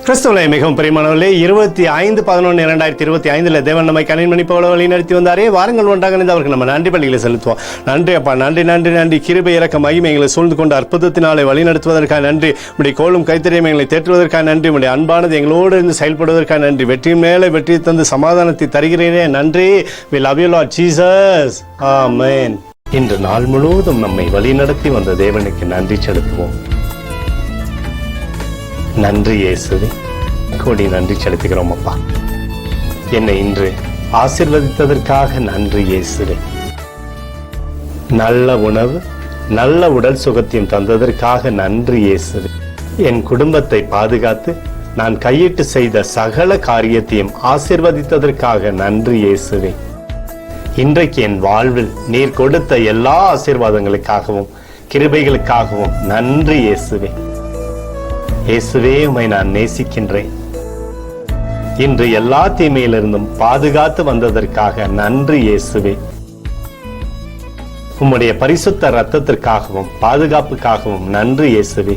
கிறிஸ்துவிலே மிகவும் பிரியமானவர்களே, 25/11/2025 தேவன் நம்மை கனிமணி போல வழி நடத்தி வந்தாரே. வாரங்கள் ஒன்றாக இணைந்து அவருக்கு நம்ம நன்றி பலிகளை செலுத்துவோம். நன்றி அப்பா, நன்றி நன்றி நன்றி. கிருபை இறக்க மகிமை எங்களை சூழ்ந்து கொண்டு அற்புதத்தினாலே வழி நடத்துவதற்காக நன்றி. உடைய கோலும் கைத்தறியும் எங்களை தேற்றுவதற்காக நன்றி. உடைய அன்பானது எங்களோடு இருந்து செயல்படுவதற்காக நன்றி. வெற்றியின் மேலே வெற்றி தந்து சமாதானத்தை தருகிறேனே நன்றி. We love you Lord Jesus. Amen. இன்று நாள் முழுவதும் நம்மை வழி நடத்தி வந்த தேவனுக்கு நன்றி செலுத்துவோம். நன்றி இயேசுவே, கோடி நன்றி செலுத்துகிறோம் அப்பா. என்னை இன்று ஆசீர்வதித்ததற்காக நன்றி இயேசுவே. நல்ல உணவு, நல்ல உடல் சுகத்தையும் தந்ததற்காக நன்றி இயேசுவே. என் குடும்பத்தை பாதுகாத்து நான் கையிட்டு செய்த சகல காரியத்தையும் ஆசீர்வதித்ததற்காக நன்றி இயேசுவே. இன்றைக்கு என் வாழ்வில் நீர் கொடுத்த எல்லா ஆசீர்வாதங்களுக்காகவும் கிருபைகளுக்காகவும் நன்றி இயேசுவே. இயேசுவே, உம்மை நான் நேசிக்கின்றேன். இன்று எல்லா தீமையிலிருந்தும் பாதுகாத்து வந்ததற்காக நன்றி இயேசுவே. உம்முடைய பரிசுத்த இரத்தத்திற்காகவும் பாதுகாப்புக்காகவும் நன்றி இயேசுவே.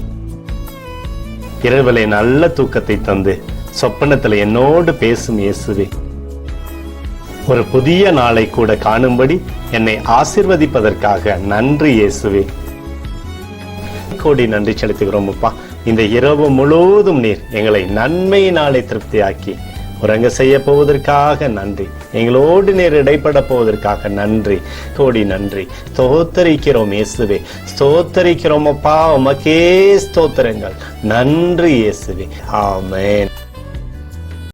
இரவிலே நல்ல தூக்கத்தை தந்து சொப்பனத்தில் என்னோடு பேசும் இயேசுவே. ஒரு புதிய நாளை கூட காணும்படி என்னை ஆசீர்வதிப்பதற்காக நன்றி இயேசுவே. கோடி நன்றி செலுத்துகிறோம் அப்பா. இந்த இரவு முழுவதும் நீர் எங்களை நன்மையினாலே திருப்தியாக்கி உறங்க செய்ய போவதற்காக நன்றி. எங்களோடு நீர் இடைப்பட போவதற்காக நன்றி. கோடி நன்றி. ஸ்தோத்தரிக்கிறோம் இயேசுவே, ஸ்தோத்தரிக்கிறோம் அப்பா. உமக்கே ஸ்தோத்திரங்கள். நன்றி இயேசுவே. ஆமென்.